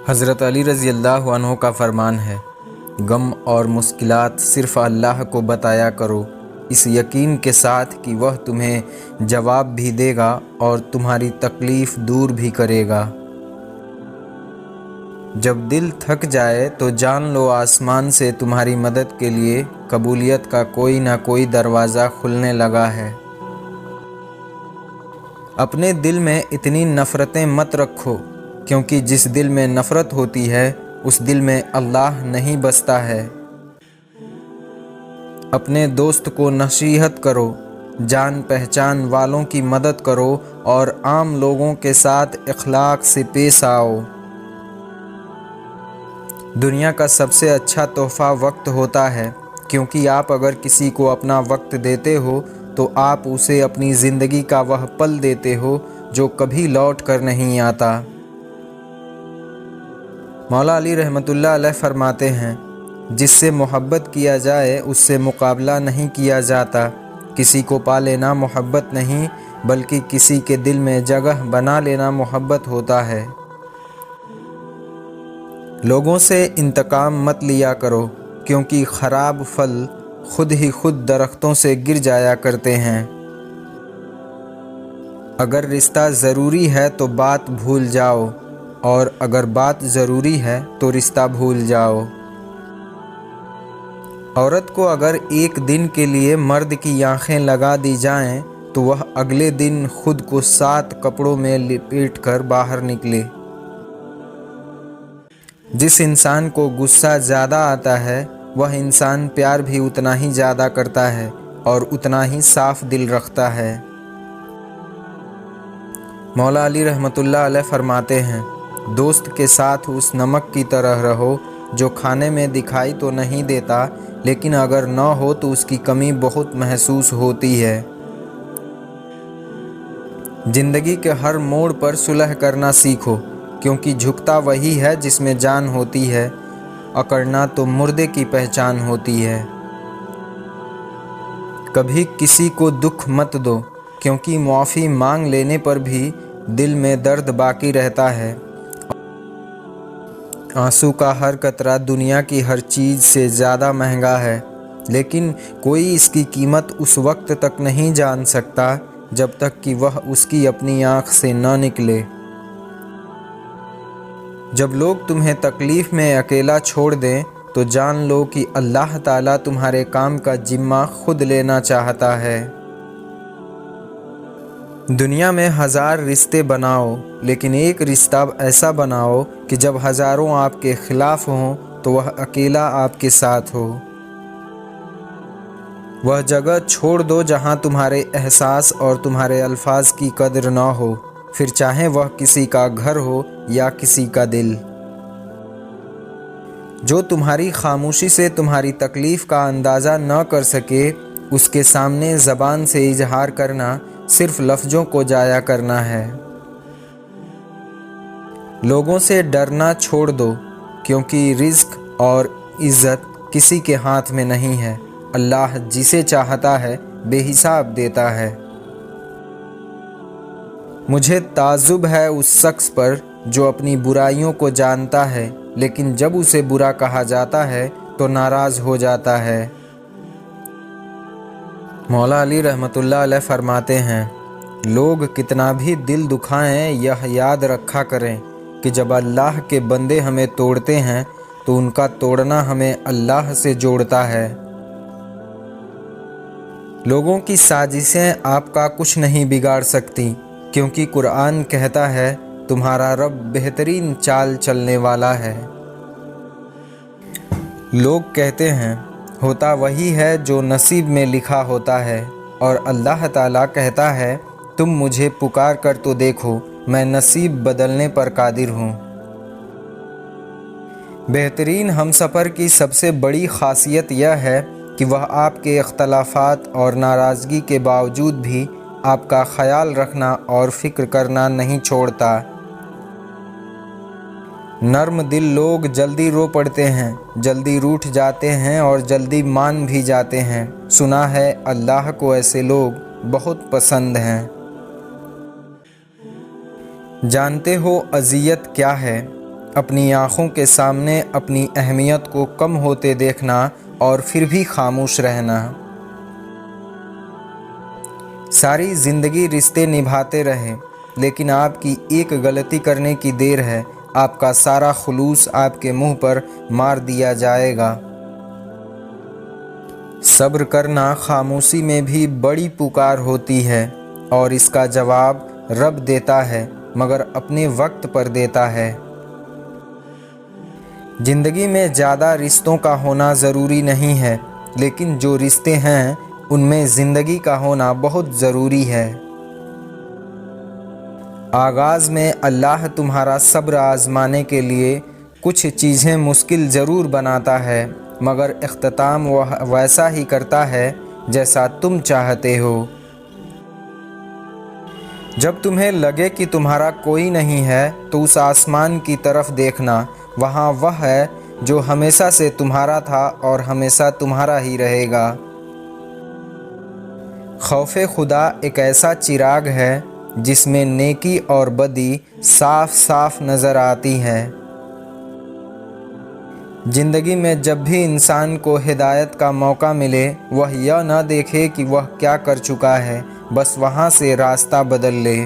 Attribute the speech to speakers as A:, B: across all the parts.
A: حضرت علی رضی اللہ عنہ کا فرمان ہے، غم اور مشکلات صرف اللہ کو بتایا کرو، اس یقین کے ساتھ کہ وہ تمہیں جواب بھی دے گا اور تمہاری تکلیف دور بھی کرے گا۔ جب دل تھک جائے تو جان لو آسمان سے تمہاری مدد کے لیے قبولیت کا کوئی نہ کوئی دروازہ کھلنے لگا ہے۔ اپنے دل میں اتنی نفرتیں مت رکھو، کیونکہ جس دل میں نفرت ہوتی ہے اس دل میں اللہ نہیں بستا ہے۔ اپنے دوست کو نصیحت کرو، جان پہچان والوں کی مدد کرو اور عام لوگوں کے ساتھ اخلاق سے پیش آؤ۔ دنیا کا سب سے اچھا تحفہ وقت ہوتا ہے، کیونکہ آپ اگر کسی کو اپنا وقت دیتے ہو تو آپ اسے اپنی زندگی کا وہ پل دیتے ہو جو کبھی لوٹ کر نہیں آتا۔ مولا علی رحمۃ اللہ علیہ فرماتے ہیں، جس سے محبت کیا جائے اس سے مقابلہ نہیں کیا جاتا۔ کسی کو پا لینا محبت نہیں، بلکہ کسی کے دل میں جگہ بنا لینا محبت ہوتا ہے۔ لوگوں سے انتقام مت لیا کرو، کیونکہ خراب پھل خود ہی خود درختوں سے گر جایا کرتے ہیں۔ اگر رشتہ ضروری ہے تو بات بھول جاؤ، اور اگر بات ضروری ہے تو رشتہ بھول جاؤ۔ عورت کو اگر ایک دن کے لیے مرد کی آنکھیں لگا دی جائیں تو وہ اگلے دن خود کو 7 کپڑوں میں لپیٹ کر باہر نکلے۔ جس انسان کو غصہ زیادہ آتا ہے وہ انسان پیار بھی اتنا ہی زیادہ کرتا ہے اور اتنا ہی صاف دل رکھتا ہے۔ مولا علی رحمۃ اللہ علیہ فرماتے ہیں، دوست کے ساتھ اس نمک کی طرح رہو جو کھانے میں دکھائی تو نہیں دیتا، لیکن اگر نہ ہو تو اس کی کمی بہت محسوس ہوتی ہے۔ زندگی کے ہر موڑ پر صلح کرنا سیکھو، کیونکہ جھکتا وہی ہے جس میں جان ہوتی ہے، اکڑنا تو مردے کی پہچان ہوتی ہے۔ کبھی کسی کو دکھ مت دو، کیونکہ معافی مانگ لینے پر بھی دل میں درد باقی رہتا ہے۔ آنسو کا ہر قطرہ دنیا کی ہر چیز سے زیادہ مہنگا ہے، لیکن کوئی اس کی قیمت اس وقت تک نہیں جان سکتا جب تک کہ وہ اس کی اپنی آنکھ سے نہ نکلے۔ جب لوگ تمہیں تکلیف میں اکیلا چھوڑ دیں تو جان لو کہ اللہ تعالیٰ تمہارے کام کا ذمہ خود لینا چاہتا ہے۔ دنیا میں 1000 رشتے بناؤ، لیکن ایک رشتہ ایسا بناؤ کہ جب ہزاروں آپ کے خلاف ہوں تو وہ اکیلا آپ کے ساتھ ہو۔ وہ جگہ چھوڑ دو جہاں تمہارے احساس اور تمہارے الفاظ کی قدر نہ ہو، پھر چاہے وہ کسی کا گھر ہو یا کسی کا دل۔ جو تمہاری خاموشی سے تمہاری تکلیف کا اندازہ نہ کر سکے، اس کے سامنے زبان سے اظہار کرنا صرف لفظوں کو ضائع کرنا ہے۔ لوگوں سے ڈرنا چھوڑ دو، کیونکہ رزق اور عزت کسی کے ہاتھ میں نہیں ہے، اللہ جسے چاہتا ہے بے حساب دیتا ہے۔ مجھے تعجب ہے اس شخص پر جو اپنی برائیوں کو جانتا ہے لیکن جب اسے برا کہا جاتا ہے تو ناراض ہو جاتا ہے۔ مولا علی رحمۃ اللہ علیہ فرماتے ہیں، لوگ کتنا بھی دل دکھائیں یہ یاد رکھا کریں کہ جب اللہ کے بندے ہمیں توڑتے ہیں تو ان کا توڑنا ہمیں اللہ سے جوڑتا ہے۔ لوگوں کی سازشیں آپ کا کچھ نہیں بگاڑ سکتی، کیونکہ قرآن کہتا ہے تمہارا رب بہترین چال چلنے والا ہے۔ لوگ کہتے ہیں ہوتا وہی ہے جو نصیب میں لکھا ہوتا ہے، اور اللہ تعالیٰ کہتا ہے تم مجھے پکار کر تو دیکھو، میں نصیب بدلنے پر قادر ہوں۔ بہترین ہمسفر کی سب سے بڑی خاصیت یہ ہے کہ وہ آپ کے اختلافات اور ناراضگی کے باوجود بھی آپ کا خیال رکھنا اور فکر کرنا نہیں چھوڑتا۔ نرم دل لوگ جلدی رو پڑتے ہیں، جلدی روٹھ جاتے ہیں اور جلدی مان بھی جاتے ہیں۔ سنا ہے اللہ کو ایسے لوگ بہت پسند ہیں۔ جانتے ہو اذیت کیا ہے؟ اپنی آنکھوں کے سامنے اپنی اہمیت کو کم ہوتے دیکھنا اور پھر بھی خاموش رہنا۔ ساری زندگی رشتے نبھاتے رہے، لیکن آپ کی ایک غلطی کرنے کی دیر ہے، آپ کا سارا خلوص آپ کے منہ پر مار دیا جائے گا۔ صبر کرنا خاموشی میں بھی بڑی پکار ہوتی ہے، اور اس کا جواب رب دیتا ہے، مگر اپنے وقت پر دیتا ہے۔ زندگی میں زیادہ رشتوں کا ہونا ضروری نہیں ہے، لیکن جو رشتے ہیں ان میں زندگی کا ہونا بہت ضروری ہے۔ آغاز میں اللہ تمہارا صبر آزمانے کے لیے کچھ چیزیں مشکل ضرور بناتا ہے، مگر اختتام وہ ویسا ہی کرتا ہے جیسا تم چاہتے ہو۔ جب تمہیں لگے کہ تمہارا کوئی نہیں ہے تو اس آسمان کی طرف دیکھنا، وہاں وہ ہے جو ہمیشہ سے تمہارا تھا اور ہمیشہ تمہارا ہی رہے گا۔ خوف خدا ایک ایسا چراغ ہے جس میں نیکی اور بدی صاف صاف نظر آتی ہے۔ زندگی میں جب بھی انسان کو ہدایت کا موقع ملے، وہ یہ نہ دیکھے کہ وہ کیا کر چکا ہے، بس وہاں سے راستہ بدل لے۔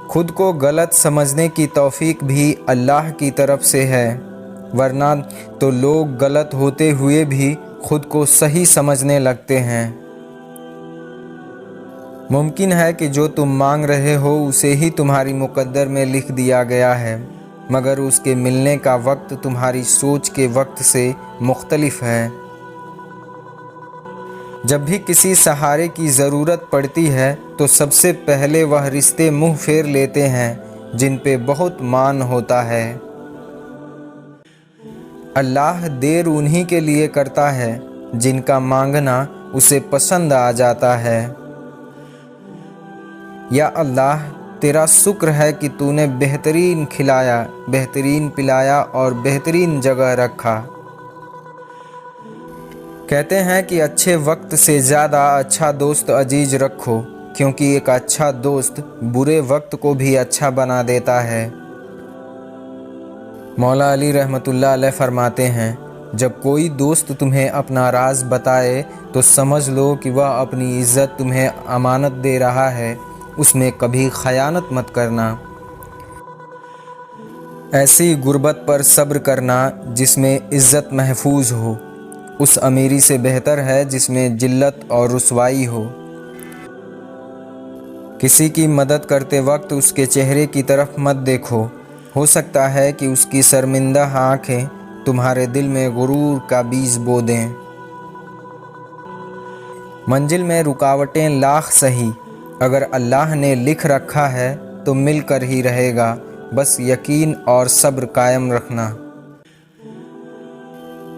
A: خود کو غلط سمجھنے کی توفیق بھی اللہ کی طرف سے ہے، ورنہ تو لوگ غلط ہوتے ہوئے بھی خود کو صحیح سمجھنے لگتے ہیں۔ ممکن ہے کہ جو تم مانگ رہے ہو اسے ہی تمہاری مقدر میں لکھ دیا گیا ہے، مگر اس کے ملنے کا وقت تمہاری سوچ کے وقت سے مختلف ہے۔ جب بھی کسی سہارے کی ضرورت پڑتی ہے تو سب سے پہلے وہ رشتے منہ پھیر لیتے ہیں جن پہ بہت مان ہوتا ہے۔ اللہ دیر انہی کے لیے کرتا ہے جن کا مانگنا اسے پسند آ جاتا ہے۔ یا اللہ، تیرا شکر ہے کہ تو نے بہترین کھلایا، بہترین پلایا اور بہترین جگہ رکھا۔ کہتے ہیں کہ اچھے وقت سے زیادہ اچھا دوست عزیز رکھو، کیونکہ ایک اچھا دوست برے وقت کو بھی اچھا بنا دیتا ہے۔ مولا علی رحمۃ اللہ علیہ فرماتے ہیں، جب کوئی دوست تمہیں اپنا راز بتائے تو سمجھ لو کہ وہ اپنی عزت تمہیں امانت دے رہا ہے، اس میں کبھی خیانت مت کرنا۔ ایسی غربت پر صبر کرنا جس میں عزت محفوظ ہو، اس امیری سے بہتر ہے جس میں ذلت اور رسوائی ہو۔ کسی کی مدد کرتے وقت اس کے چہرے کی طرف مت دیکھو، ہو سکتا ہے کہ اس کی شرمندہ آنکھیں تمہارے دل میں غرور کا بیج بو دیں۔ منزل میں رکاوٹیں لاکھ سہی، اگر اللہ نے لکھ رکھا ہے تو مل کر ہی رہے گا، بس یقین اور صبر قائم رکھنا۔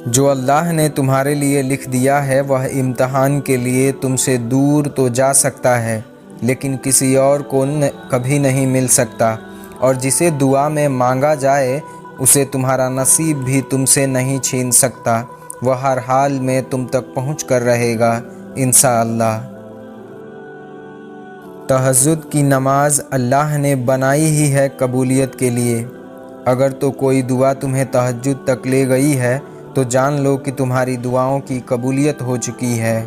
A: جو اللہ نے تمہارے لیے لکھ دیا ہے وہ امتحان کے لیے تم سے دور تو جا سکتا ہے، لیکن کسی اور کو کبھی نہیں مل سکتا، اور جسے دعا میں مانگا جائے اسے تمہارا نصیب بھی تم سے نہیں چھین سکتا، وہ ہر حال میں تم تک پہنچ کر رہے گا انشاءاللہ۔ تہجد کی نماز اللہ نے بنائی ہی ہے قبولیت کے لیے۔ اگر تو کوئی دعا تمہیں تہجد تک لے گئی ہے تو جان لو کہ تمہاری دعاؤں کی قبولیت ہو چکی ہے۔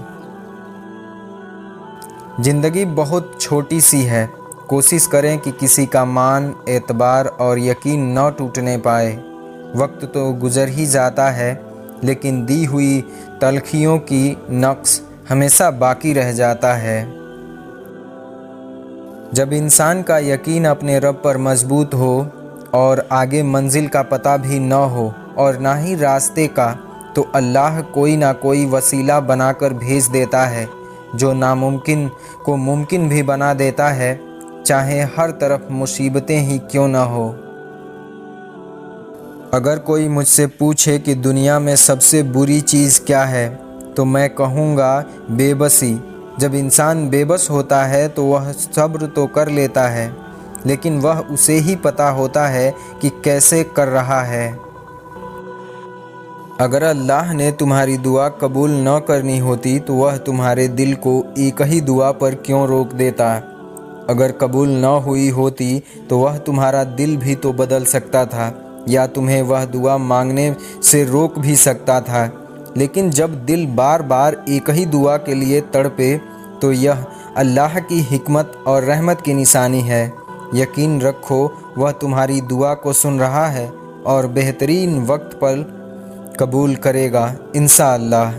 A: زندگی بہت چھوٹی سی ہے، کوشش کریں کہ کسی کا مان، اعتبار اور یقین نہ ٹوٹنے پائے۔ وقت تو گزر ہی جاتا ہے، لیکن دی ہوئی تلخیوں کی نقش ہمیشہ باقی رہ جاتا ہے۔ جب انسان کا یقین اپنے رب پر مضبوط ہو اور آگے منزل کا پتہ بھی نہ ہو اور نہ ہی راستے کا، تو اللہ کوئی نہ کوئی وسیلہ بنا کر بھیج دیتا ہے جو ناممکن کو ممکن بھی بنا دیتا ہے، چاہے ہر طرف مصیبتیں ہی کیوں نہ ہو۔ اگر کوئی مجھ سے پوچھے کہ دنیا میں سب سے بری چیز کیا ہے تو میں کہوں گا بے بسی۔ جب انسان بے بس ہوتا ہے تو وہ صبر تو کر لیتا ہے، لیکن وہ اسے ہی پتہ ہوتا ہے کہ کیسے کر رہا ہے۔ اگر اللہ نے تمہاری دعا قبول نہ کرنی ہوتی تو وہ تمہارے دل کو ایک ہی دعا پر کیوں روک دیتا؟ اگر قبول نہ ہوئی ہوتی تو وہ تمہارا دل بھی تو بدل سکتا تھا یا تمہیں وہ دعا مانگنے سے روک بھی سکتا تھا، لیکن جب دل بار بار ایک ہی دعا کے لیے تڑپے تو یہ اللہ کی حکمت اور رحمت کی نشانی ہے۔ یقین رکھو وہ تمہاری دعا کو سن رہا ہے اور بہترین وقت پر قبول کرے گا انشاءاللہ۔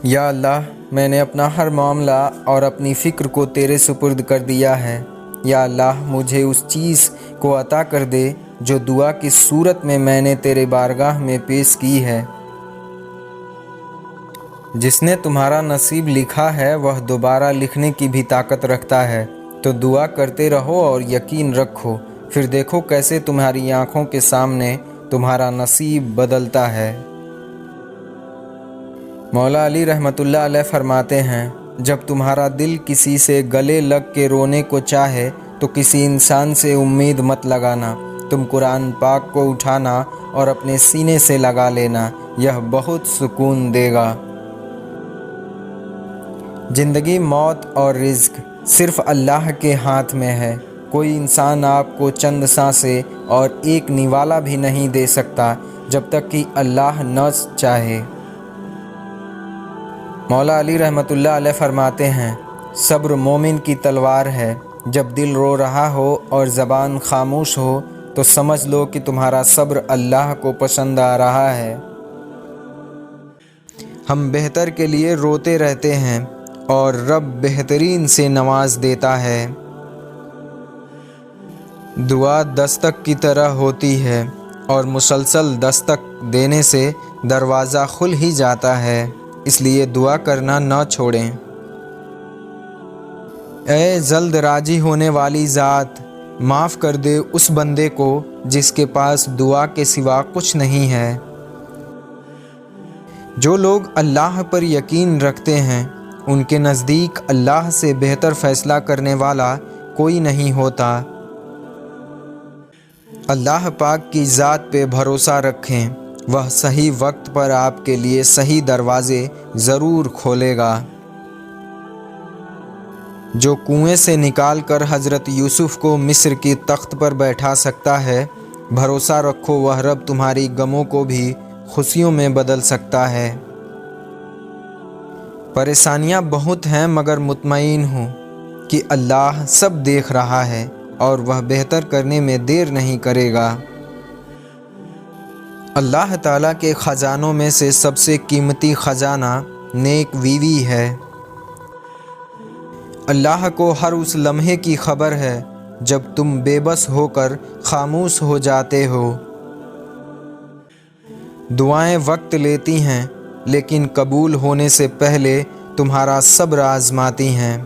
A: یا اللہ، میں نے اپنا ہر معاملہ اور اپنی فکر کو تیرے سپرد کر دیا ہے۔ یا اللہ، مجھے اس چیز کو عطا کر دے جو دعا کی صورت میں نے تیرے بارگاہ میں پیش کی ہے۔ جس نے تمہارا نصیب لکھا ہے وہ دوبارہ لکھنے کی بھی طاقت رکھتا ہے، تو دعا کرتے رہو اور یقین رکھو، پھر دیکھو کیسے تمہاری آنکھوں کے سامنے تمہارا نصیب بدلتا ہے۔ مولا علی رحمۃ اللہ علیہ فرماتے ہیں، جب تمہارا دل کسی سے گلے لگ کے رونے کو چاہے تو کسی انسان سے امید مت لگانا، تم قرآن پاک کو اٹھانا اور اپنے سینے سے لگا لینا، یہ بہت سکون دے گا۔ زندگی، موت اور رزق صرف اللہ کے ہاتھ میں ہے۔ کوئی انسان آپ کو چند سانسیں اور ایک نوالہ بھی نہیں دے سکتا جب تک کہ اللہ نہ چاہے۔ مولا علی رحمۃ اللہ علیہ فرماتے ہیں، صبر مومن کی تلوار ہے۔ جب دل رو رہا ہو اور زبان خاموش ہو تو سمجھ لو کہ تمہارا صبر اللہ کو پسند آ رہا ہے۔ ہم بہتر کے لیے روتے رہتے ہیں اور رب بہترین سے نواز دیتا ہے۔ دعا دستک کی طرح ہوتی ہے اور مسلسل دستک دینے سے دروازہ کھل ہی جاتا ہے، اس لیے دعا کرنا نہ چھوڑیں۔ اے جلد راضی ہونے والی ذات، معاف کر دے اس بندے کو جس کے پاس دعا کے سوا کچھ نہیں ہے۔ جو لوگ اللہ پر یقین رکھتے ہیں ان کے نزدیک اللہ سے بہتر فیصلہ کرنے والا کوئی نہیں ہوتا۔ اللہ پاک کی ذات پہ بھروسہ رکھیں، وہ صحیح وقت پر آپ کے لیے صحیح دروازے ضرور کھولے گا۔ جو کنویں سے نکال کر حضرت یوسف کو مصر کی تخت پر بیٹھا سکتا ہے، بھروسہ رکھو وہ رب تمہاری غموں کو بھی خوشیوں میں بدل سکتا ہے۔ پریشانیاں بہت ہیں مگر مطمئن ہوں کہ اللہ سب دیکھ رہا ہے اور وہ بہتر کرنے میں دیر نہیں کرے گا۔ اللہ تعالیٰ کے خزانوں میں سے سب سے قیمتی خزانہ نیک بیوی ہے۔ اللہ کو ہر اس لمحے کی خبر ہے جب تم بے بس ہو کر خاموش ہو جاتے ہو۔ دعائیں وقت لیتی ہیں لیکن قبول ہونے سے پہلے تمہارا صبر آزماتی ہیں۔